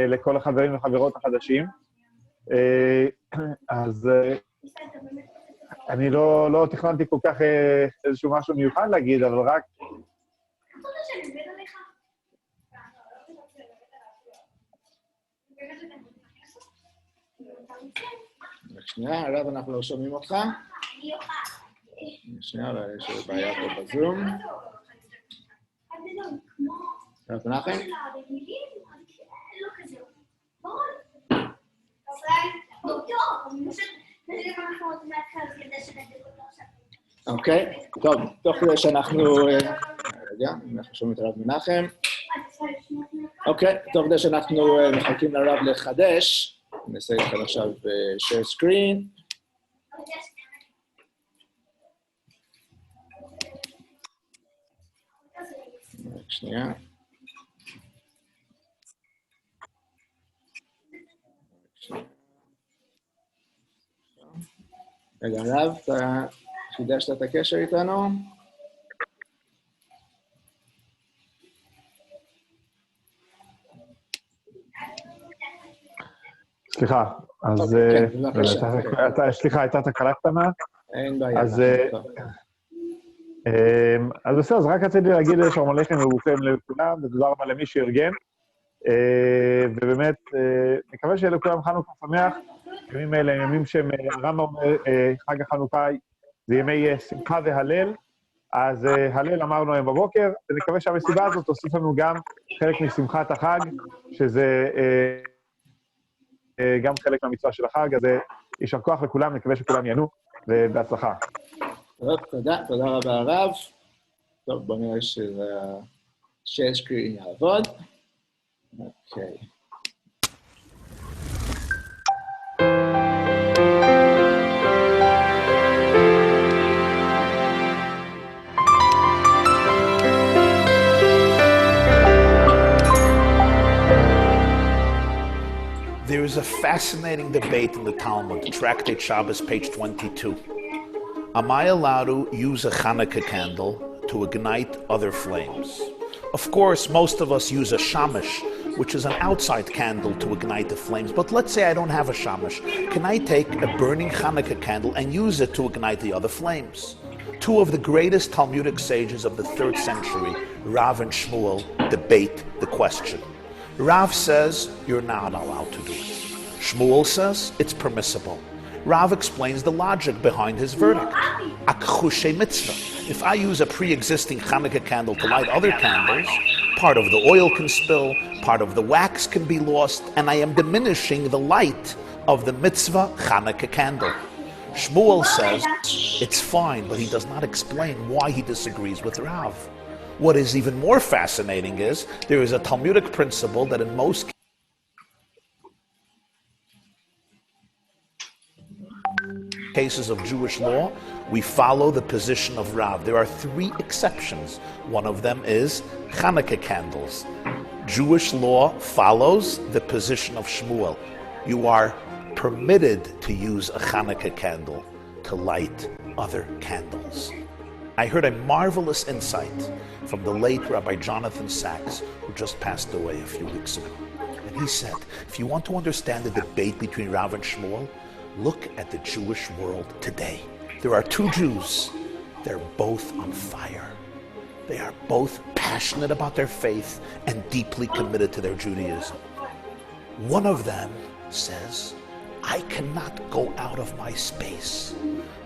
לכל החברים וחברות החדשים. אז אני לא תכננתי כל כך איזשהו משהו מיוחד להגיד, אבל רק... שנייה, הרב, אנחנו לא שומעים אותך. שנייה, יש בעיה פה בזום. הרב מנחם? אוקיי, טוב, תוך כדי שאנחנו... רגע, אנחנו שומעים את הרב מנחם. אוקיי, תוך כדי שאנחנו מחכים לרב לחדש, נעשה איתכם עכשיו share screen. שנייה. רגע, רב, אתה חידשת את הקשר איתנו? סליחה, אז... סליחה, הייתה תקלה קטנה? אין בעיה. אז בסדר, אז רק רציתי להגיד שלום עליכם וברוכים לכולם, ותודה רבה למי שארגן, ובאמת, מקווה שיהיה לכולם חנוכה שמח, ימים אלה הם ימים שהם, הרמב"ם אומר, חג החנוכה זה ימי שמחה והלל, אז הלל אמרנו היום בבוקר, ונקווה שהמסיבה הזאת תוסיף לנו גם חלק משמחת החג, שזה גם חלק מהמצווה של החג, אז יישר כוח לכולם, נקווה שכולם ייהנו, ובהצלחה. טוב, תודה רבה הרב. טוב, בוא נראה שהshare screen יעבוד. אוקיי. There is a fascinating debate in the Talmud, Tractate Shabbos, page 22. Am I allowed to use a Hanukkah candle to ignite other flames? Of course, most of us use a shamash, which is an outside candle to ignite the flames. But let's say I don't have a shamash. Can I take a burning Hanukkah candle and use it to ignite the other flames? Two of the greatest Talmudic sages of the 3rd century, Rav and Shmuel, debate the question. Rav says you're not allowed to do it. Shmuel says it's permissible. Rav explains the logic behind his verdict. Akhushe mitzvah. If I use a pre-existing Hanukkah candle to light other candles, part of the oil can spill, part of the wax can be lost, and I am diminishing the light of the mitzvah Hanukkah candle. Shmuel says it's fine, but he does not explain why he disagrees with Rav. What is even more fascinating is there is a Talmudic principle that in most cases of Jewish law, we follow the position of Rav. There are 3 exceptions. One of them is Hanukkah candles. Jewish law follows the position of Shmuel. You are permitted to use a Hanukkah candle to light other candles. I heard a marvelous insight from the late Rabbi Jonathan Sachs, who just passed away a few weeks ago. And he said, if you want to understand the debate between Rav and Shmuel, look at the Jewish world today. There are 2 Jews. They're both on fire. They are both passionate about their faith and deeply committed to their Judaism. One of them says, I cannot go out of my space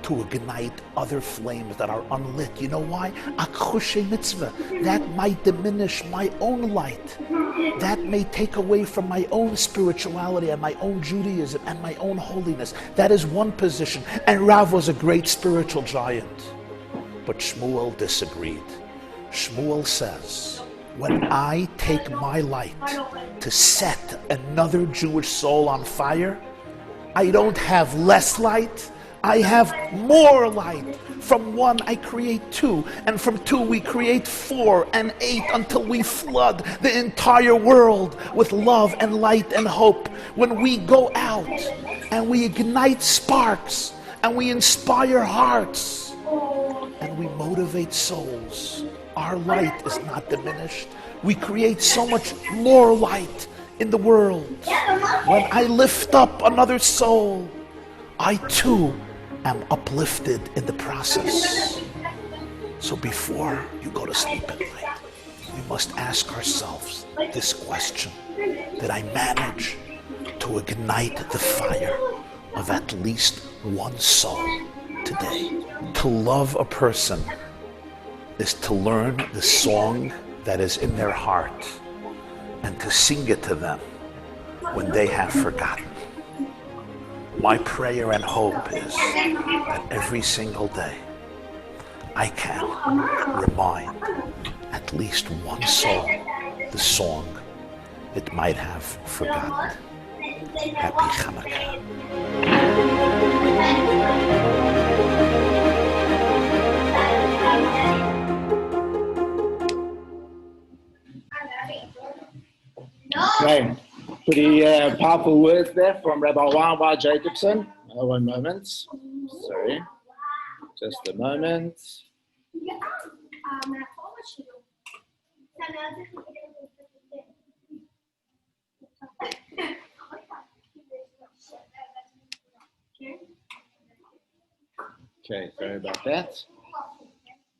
to ignite other flames that are unlit. You know why? Akhushe mitzvah. That might diminish my own light. That may take away from my own spirituality and my own Judaism and my own holiness. That is one position. And Rav was a great spiritual giant. But Shmuel disagreed. Shmuel says, when I take my light to set another Jewish soul on fire, I don't have less light, I have more light. From 1 I create 2, and from 2 we create 4 and 8 until we flood the entire world with love and light and hope. When we go out and we ignite sparks and we inspire hearts and we motivate souls, our light is not diminished. We create so much more light in the world. When I lift up another soul, I too am uplifted in the process. So before you go to sleep at night, we must ask ourselves this question: did I manage to ignite the fire of at least one soul today? To love a person is to learn the song that is in their heart and to sing it to them when they have forgotten. My prayer and hope is that every single day I can remind at least one soul the song it might have forgotten. Happy Chanukah. Okay, pretty powerful words there from Rabbi Y. Jacobson. One moment. Sorry. Just a moment. Okay, sorry about that.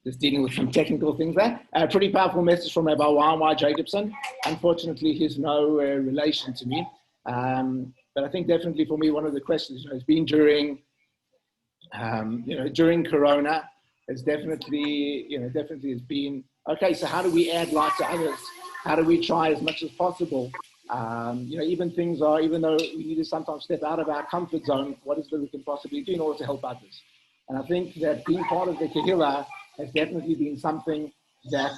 Just dealing with some technical things there. A pretty powerful message from Rabbi Y. Jacobson. Unfortunately, he's no relation to me. But I think definitely for me, one of the questions has been during, during Corona, has definitely has been, okay, so how do we add light to others? How do we try as much as possible? Even though we need to sometimes step out of our comfort zone, what is it we can possibly do in order to help others? And I think that being part of the Kehillah has definitely been something that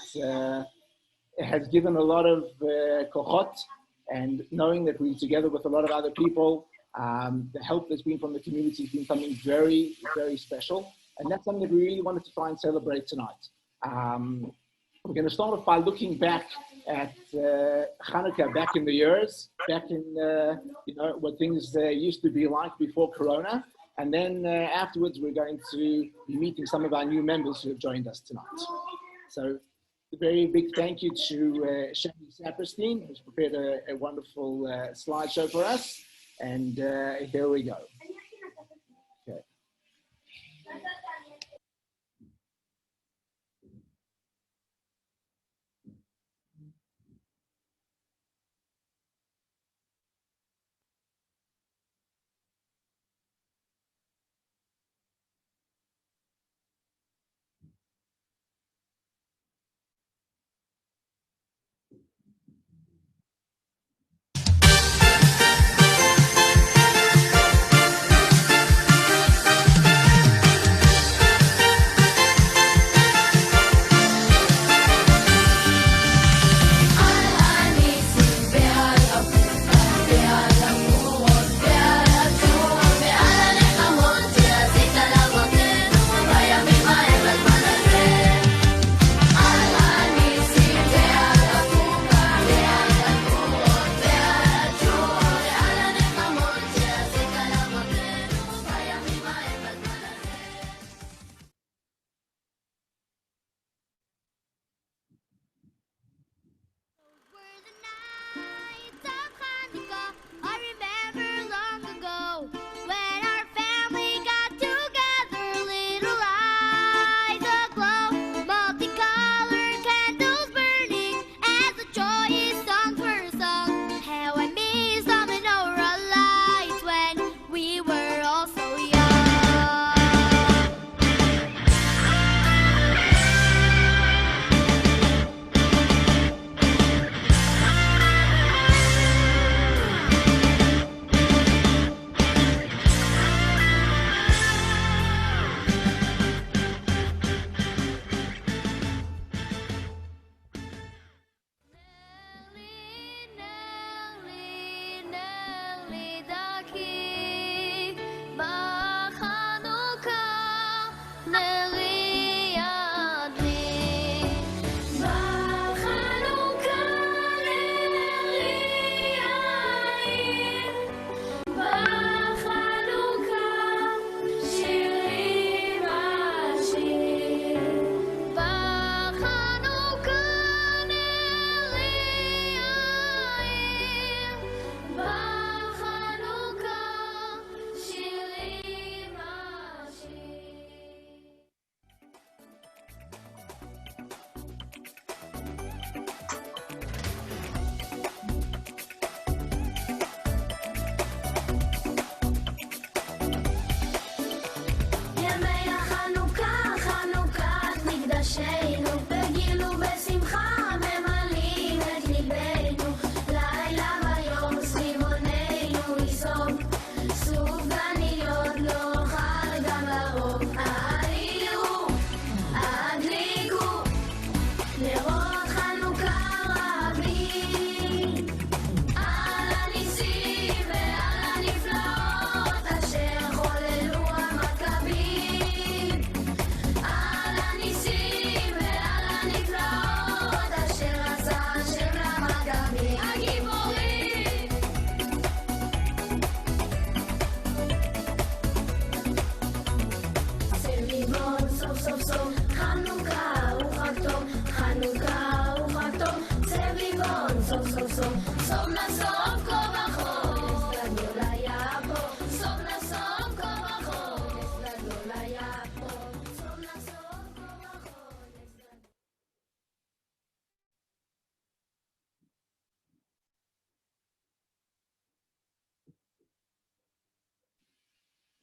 has given a lot of kochot, and knowing that we're together with a lot of other people, the help that's been from the community has been something very, very special. And that's something that we really wanted to try and celebrate tonight. We're going to start off by looking back at Chanukah back in the years, back in, what things used to be like before Corona. And then afterwards, we're going to be meeting some of our new members who have joined us tonight. So a very big thank you to Shani Saperstein, who's prepared a wonderful slideshow for us. And here we go. Okay.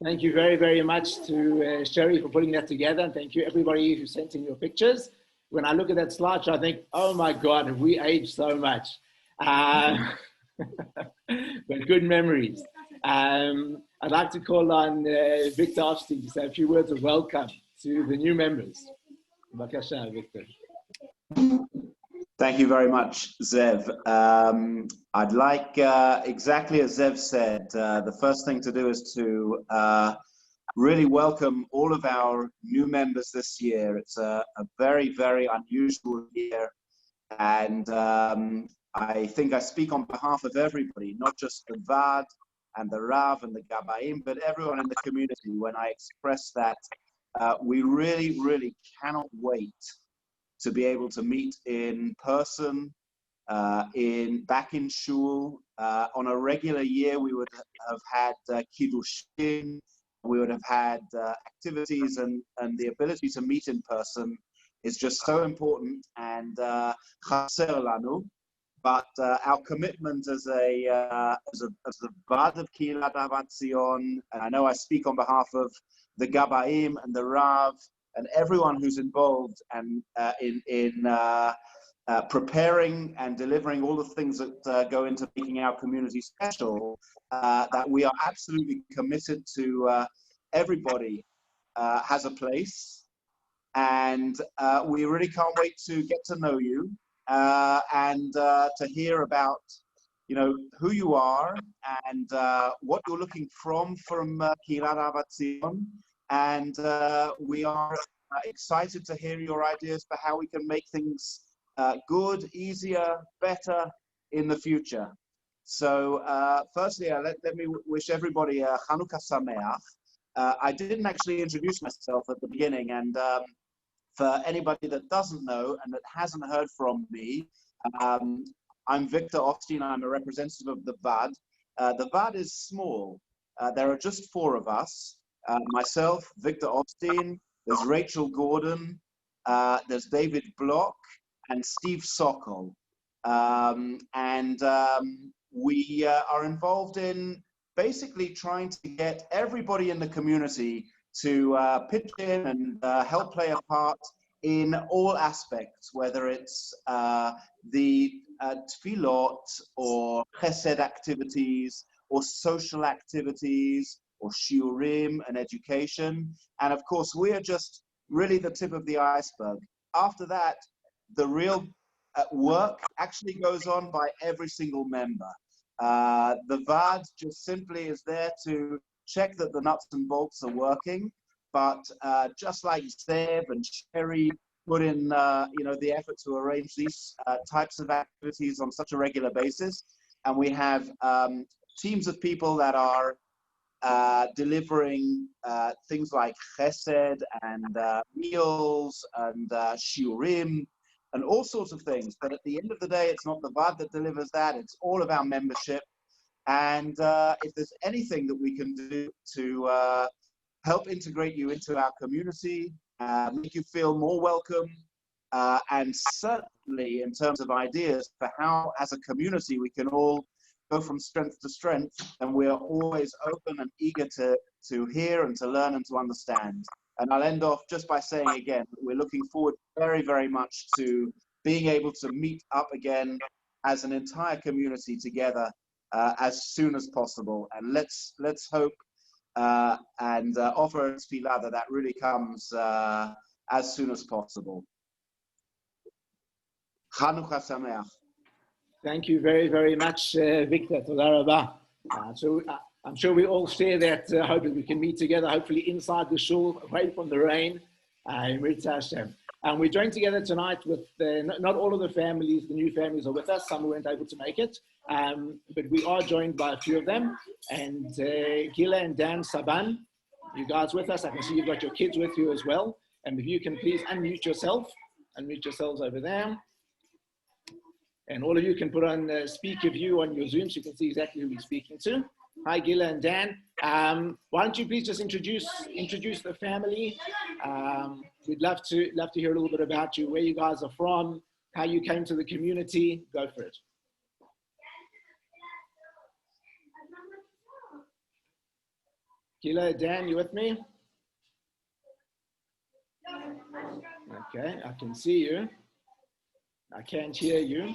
Thank you very, very much to Sherry for putting that together. And thank you everybody who sent in your pictures. When I look at that slideshow, I think, oh my God, have we aged so much? But good memories. I'd like to call on Victor Ofstein to say a few words of welcome to the new members. Bakasha, Victor. Thank you very much, Zev. I'd like, exactly as Zev said, the first thing to do is to really welcome all of our new members this year. It's a very, very unusual year. And I think I speak on behalf of everybody, not just the Vad and the Rav and the Gabaim, but everyone in the community when I express that we really, really cannot wait to be able to meet in person, back in shul. On a regular year, we would have had kiddushin, we would have had activities, and the ability to meet in person is just so important, and chaser lanu. But our commitment as a Vad of Kehillat Ahavat Tzion, and I know I speak on behalf of the Gabaim and the Rav, and everyone who's involved and in preparing and delivering all the things that go into making our community special, that we are absolutely committed to everybody has a place, and we really can't wait to get to know you and to hear about, you know, who you are and what you're looking from Kehillat Ahavat Tzion. And we are excited to hear your ideas for how we can make things good, easier, better in the future. So firstly, let me wish everybody a Chanukah Sameach. I didn't actually introduce myself at the beginning, and for anybody that doesn't know and that hasn't heard from me, I'm Victor Ofstein. I'm a representative of the Vad. The Vad is small. There are just 4 of us. Myself, Victor Ofstein, there's Rachel Gordon, there's David Block, and Steve Sokol. We are involved in basically trying to get everybody in the community to pitch in and help play a part in all aspects, whether it's the tefillot or chesed activities or social activities or shiurim and education. And of course, we are just really the tip of the iceberg. After that, the real work actually goes on by every single member. The Vad just simply is there to check that the nuts and bolts are working, but just like Zev and Sherry put in the effort to arrange these types of activities on such a regular basis, and we have teams of people that are delivering things like chesed and meals and shiurim and all sorts of things. But at the end of the day, it's not the Vad that delivers that, it's all of our membership. And if there's anything that we can do to help integrate you into our community, make you feel more welcome, and certainly in terms of ideas for how as a community we can all go from strength to strength, and we are always open and eager to hear and to learn and to understand. And I'll end off just by saying again, we're looking forward very, very much to being able to meet up again as an entire community together as soon as possible. And let's hope and offer a tefillah that really comes as soon as possible. Chanukah Sameach. Thank you very, very much, Victor. Toda rabah. So I'm sure we all share that hope that we can meet together, hopefully inside the shul, away from the rain. And we're joined together tonight with not all of the families, the new families are with us. Some weren't able to make it, but we are joined by a few of them. And Gila and Dan Saban, you guys with us. I can see you've got your kids with you as well. And if you can please unmute yourselves over there. And all of you can put on speaker view on your Zoom so you can see exactly who we're speaking to. Hi, Gila and Dan. Why don't you please just introduce the family? We'd love to hear a little bit about you, where you guys are from, how you came to the community. Go for it. Gila, Dan, you with me? Okay, I can see you. I can't hear you.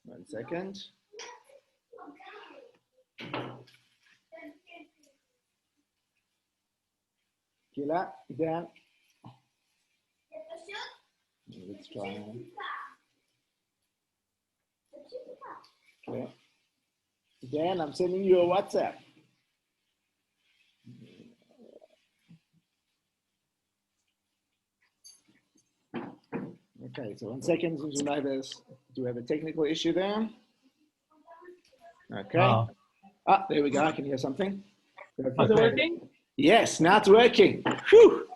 One second. Kehillat, Dan. Let's try. Okay. Dan, I'm sending you a WhatsApp. Okay, so 1 second, do we have a technical issue there? Okay. Wow. Ah, there we go, I can hear something. Is it working? Yes, now it's working. Whew.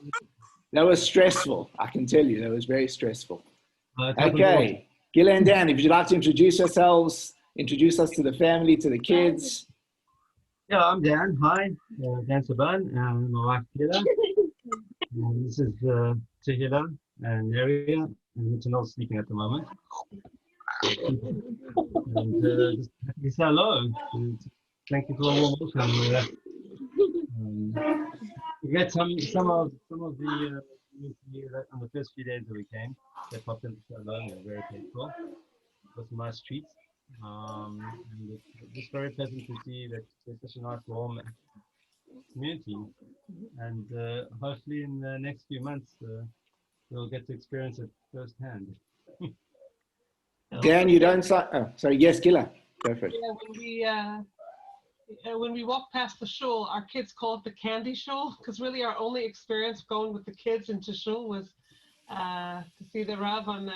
That was stressful, I can tell you, that was very stressful. Okay, Gila and Dan, if you'd like to introduce yourselves, introduce us to the family, to the kids. Yeah, I'm Dan. Hi, Dan Saban, and my wife Kehillat. This is Kehillat and Area, and it's not sleeping at the moment. And just happy to say hello. Thank you for the warm welcome. We get some of the on the first few days that we came. They popped in to say hello and were very thankful. Got some nice treats. And it's just very pleasant to see that there's such a nice warm community, and hopefully in the next few months we'll get to experience it firsthand. Dan, you don't say, oh, sorry, yes, Gila, go for it. Yeah, when we walk past the shul, our kids call it the candy shul, because really our only experience going with the kids into shul was to see the Rav on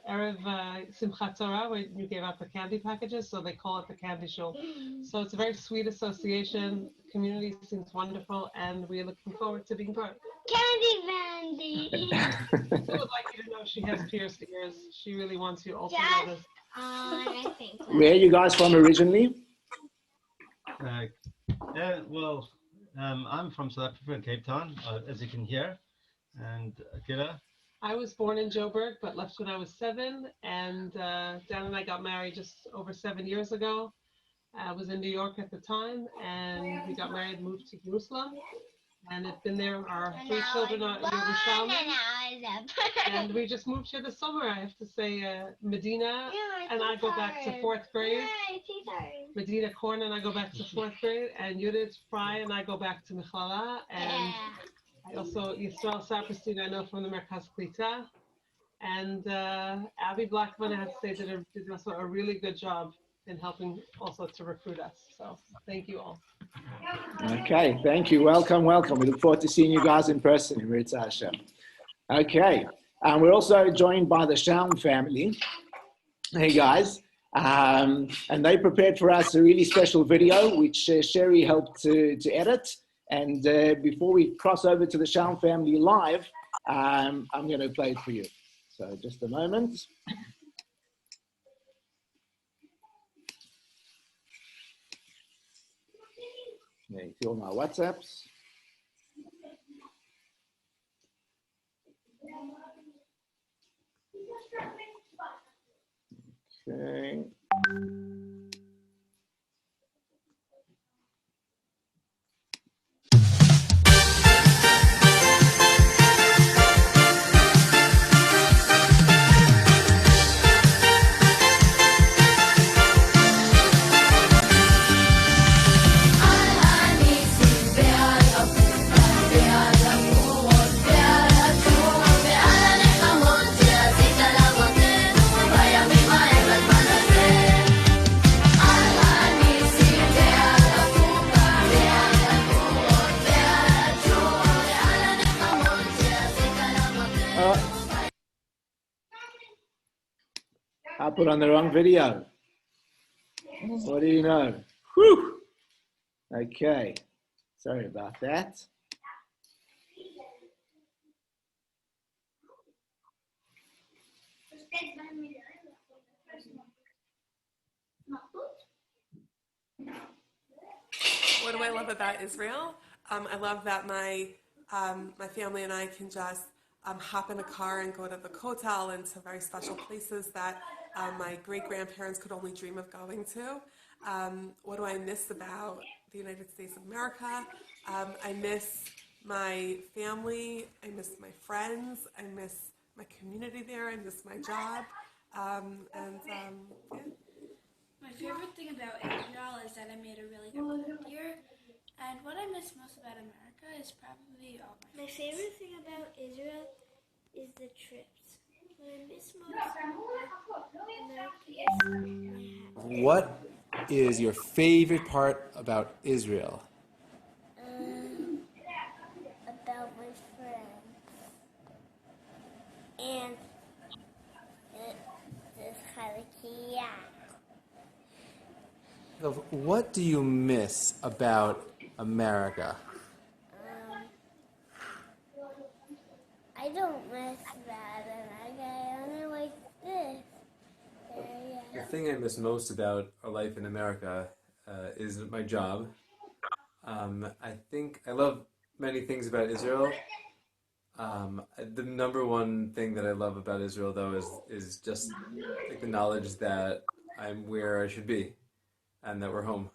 Erev Simchat Torah, where you gave out the candy packages, so they call it the candy shul. So it's a very sweet association. The community seems wonderful, and we're looking forward to being part. Candy Vandy. I would like you to know she has pierced ears. She really wants you all to know this. I think so. Where are you guys from originally? Well, I'm from South Africa, Cape Town, as you can hear, and Kehillat. I was born in Joburg, but left when I was 7, and Dan and I got married just over 7 years ago. I was in New York at the time, and we got married, moved to Jerusalem, and it's been there. Our 3 children are Yerushalmi, and we just moved here this summer. I have to say, Medina, and I go back to 4th grade. Medina Korn and I go back to 4th grade, and Judith Fry and I go back to Michlala, and I also, Yisrael Saperstein, I know from the Merkaz Klita, and Abby Blackman, I have to say, did also a really good job in helping also to recruit us. So thank you all. Okay, thank you. Welcome, welcome. We look forward to seeing you guys in person in Ritzah Hashem. Okay, and we're also joined by the Shalom family. Hey guys, and they prepared for us a really special video, which Sherry helped to edit. And before we cross over to the Shalom family live, I'm going to play it for you. So just a moment. There you see all my WhatsApps. Okay. I put on the wrong video. What do you know? Whew. Okay, sorry about that. What do I love about Israel? I love that my family and I can just hop in a car and go to the Kotel and to very special places that my great-grandparents could only dream of going to. What do I miss about the United States of America? I miss my family, I miss my friends, I miss my community there, I miss my job, yeah. My favorite thing about Israel is that I made a really good friend here, and what I miss most about America is probably all my friends. My favorite thing about Israel is the trips. What I miss most about America is my house. What is your favorite part about Israel? About my friends. And this Kehillat. What do you miss about America? I don't miss that, and I only like this. The thing I miss most about our life in America is my job. I think I love many things about Israel. The number one thing that I love about Israel, though, is just like the knowledge that I'm where I should be and that we're home.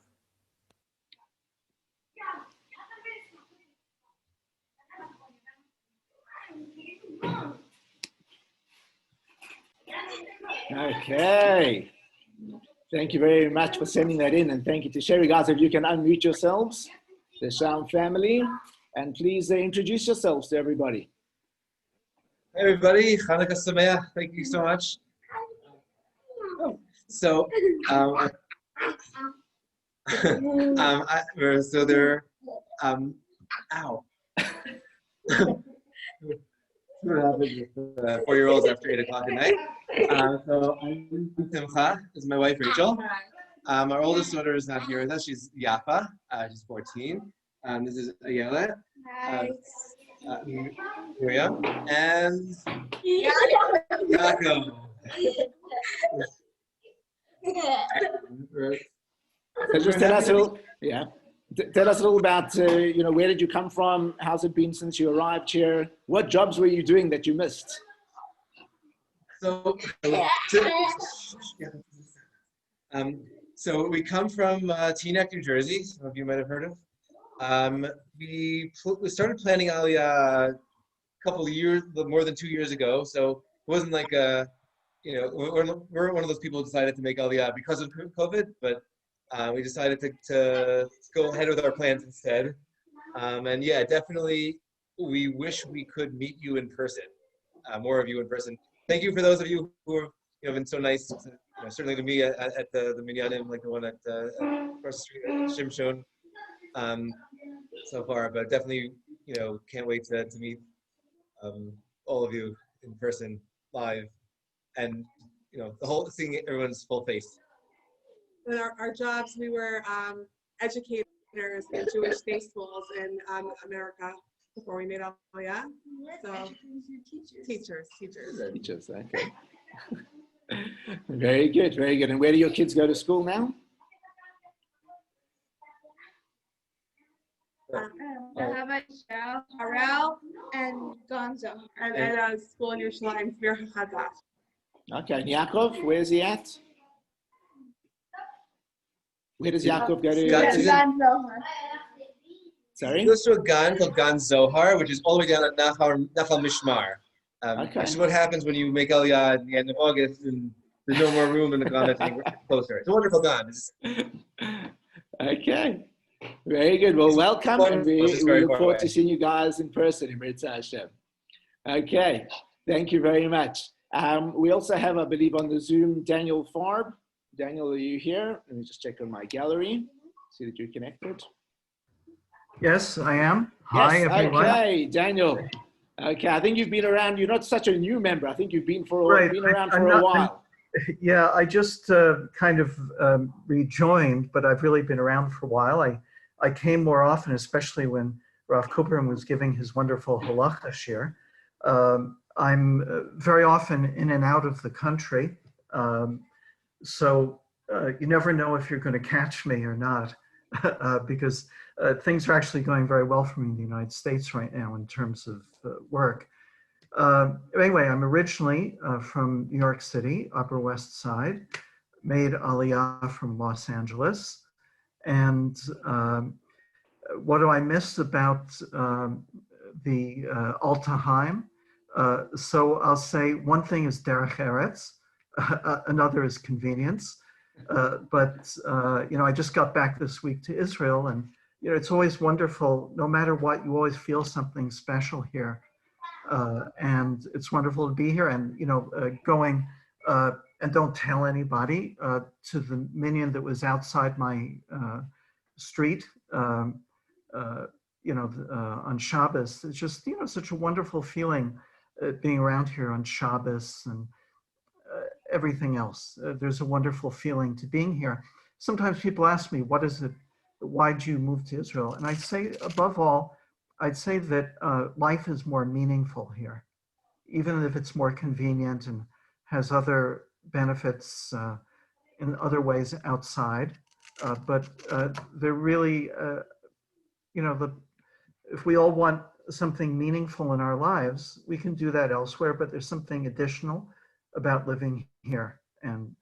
Okay. Thank you very much for sending that in, and thank you to Sherry. Guys, if you can unmute yourselves, the Sound family, and please introduce yourselves to everybody. Hey everybody, Chanukah Sameach. Thank you so much. So, so there, ow. What happens with 4-year-olds after 8 o'clock at night? So I'm Simcha. This is my wife Rachel. Our oldest daughter is not here with us. She's Yafa. She's 14. This is Kehillat. Miriam and Yaakov. So just tell us a little, tell us a little about, where did you come from? How's it been since you arrived here? What jobs were you doing that you missed? So we come from Teaneck, New Jersey. Some of you might have heard of. We started planning Aliyah a couple of years, more than 2 years ago. So it wasn't like we're one of those people who decided to make Aliyah because of COVID, but we decided to go ahead with our plans instead. And yeah, definitely, we wish we could meet you in person, more of you in person. Thank you for those of you who have been so nice, certainly to me at the Minyanim, like the one at across the street at Shimshon, so far. But definitely, can't wait to meet all of you in person, live, and the whole seeing everyone's full face. In our jobs, we were educators in Jewish day schools in America before we made Aliyah. So teachers. Teachers, okay. Very good, very good. And where do your kids go to school now? Ahavat Tzion and Gonzo. And at a school in Yerushalayim, Mir Hadash. Okay, and Yaakov, where's he at? Where does Yaakov go to? Sorry? He goes to a gan called Gan Zohar, which is all the way down at Nahal Mishmar. Which is what happens when you make Aliyah at the end of August and there's no more room in the gan that's closer. It's a wonderful gan. Okay. Very good. Well, welcome. And we look forward to seeing you guys in person in Mitzvah Hashem. Okay. Thank you very much. We also have, I believe, on the Zoom, Daniel Farb. Daniel, are you here? Let me just check on my gallery, see that you're connected. Yes, I am. Hi, everyone. Okay, Daniel. Okay, I think you've been around. You're not such a new member. I think you've been around for a while. Yeah, I just kind of rejoined, but I've really been around for a while. I came more often, especially when Rav Kuprin was giving his wonderful halacha shir. I'm very often in and out of the country. So you never know if you're going to catch me or not, because things are actually going very well for me in the United States right now in terms of work. Anyway, I'm originally from New York City, Upper West Side, made Aliyah from Los Angeles. And what do I miss about the Altaheim? So I'll say one thing is derech eretz, another is convenience. But I just got back this week to Israel, and it's always wonderful. No matter what, you always feel something special here, and it's wonderful to be here. And going and don't tell anybody to the minyan that was outside my street. On Shabbos, it's just such a wonderful feeling being around here on Shabbos and everything else. There's a wonderful feeling to being here. Sometimes people ask me, what is it? Why'd you move to Israel? And I'd say, above all, I'd say that life is more meaningful here, even if it's more convenient and has other benefits in other ways outside. But they're really, if we all want something meaningful in our lives, we can do that elsewhere, but there's something additional about living here and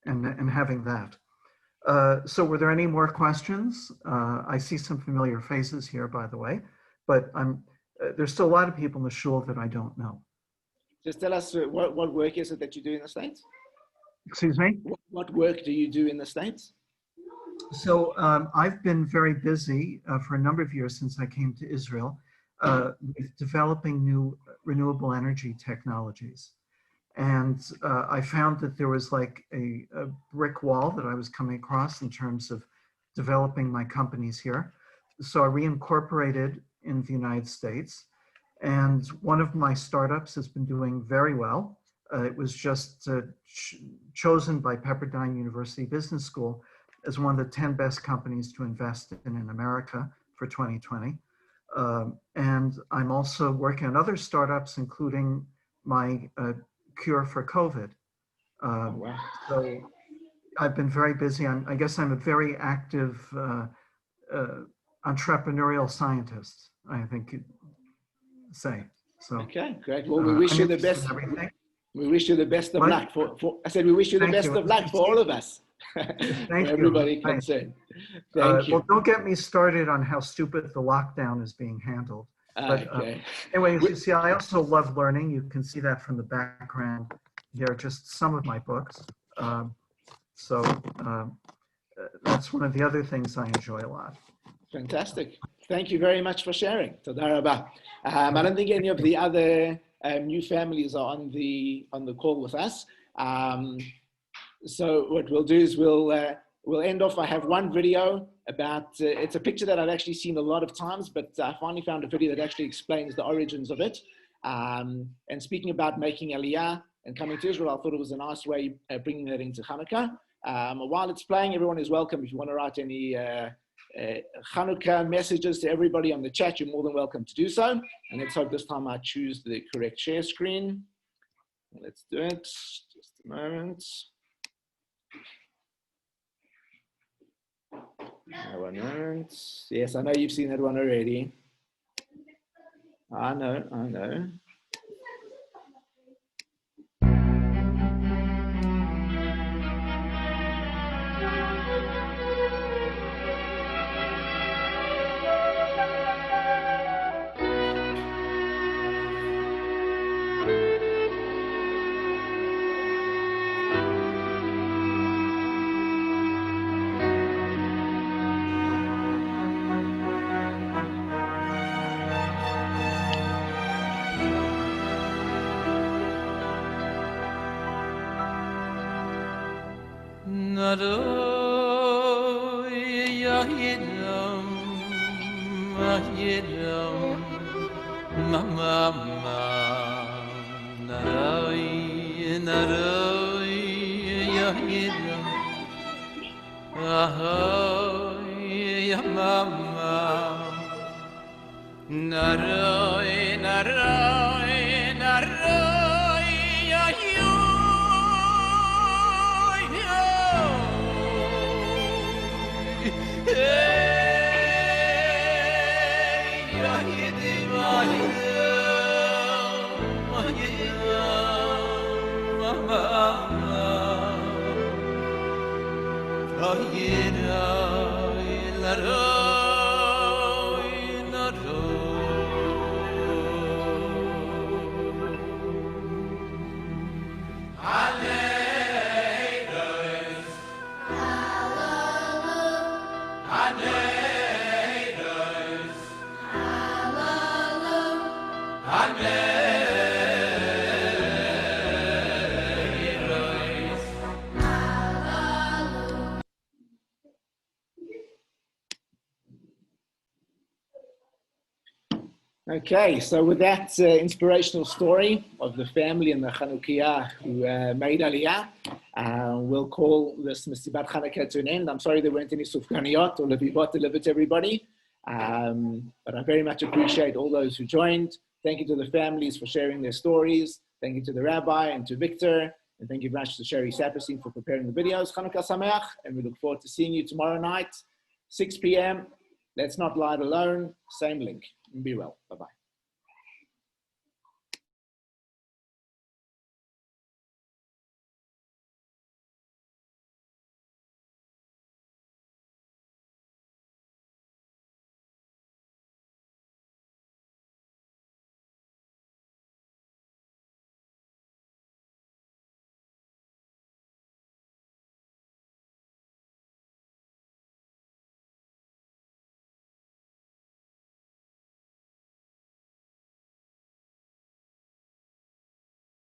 having that. So were there any more questions? I see some familiar faces here, by the way, but there's still a lot of people in the shul that I don't know. Just tell us what work is it that you do in the States? Excuse me? What work do you do in the States? So I've been very busy for a number of years since I came to Israel with developing new renewable energy technologies. And I found that there was like a brick wall that I was coming across in terms of developing my companies here. So I reincorporated in the United States. And one of my startups has been doing very well. It was just chosen by Pepperdine University Business School as one of the 10 best companies to invest in America for 2020. And I'm also working on other startups, including my cure for COVID. Wow. So I've been very busy. I guess I'm a very active entrepreneurial scientist, I think you'd say. So, okay, great. Well, we wish you the best. We wish you the best of luck. I said we wish you the best of luck for all of us. Thank you. Everybody concerned. Thank you. Well, don't get me started on how stupid the lockdown is being handled. But okay. Anyway, you see, I also love learning. You can see that from the background here, just some of my books. That's one of the other things I enjoy a lot. Fantastic. Thank you very much for sharing. Toda rabah. I don't think any of the other new families are on the call with us. So what we'll do is we'll end off. I have one video about, it's a picture that I've actually seen a lot of times, but I finally found a video that actually explains the origins of it. And speaking about making Aliyah and coming to Israel, I thought it was a nice way of bringing that into Chanukah. While it's playing, everyone is welcome. If you want to write any Chanukah messages to everybody on the chat, you're more than welcome to do so. And let's hope this time I choose the correct share screen. Let's do it. Just a moment. One moment. Yes, I know you've seen that one already. I know. Naroi Okay, so with that inspirational story of the family and the Chanukiah who made Aliyah, we'll call this Messibat Channukah to an end. I'm sorry there weren't any sufganiyot or levivot delivered to everybody, but I very much appreciate all those who joined. Thank you to the families for sharing their stories. Thank you to the rabbi and to Victor, and thank you very much to Sherry Saperstein for preparing the videos. Chanukah Sameach, and we look forward to seeing you tomorrow night, 6 p.m. Let's not lie alone. Same link. Be well. Bye-bye.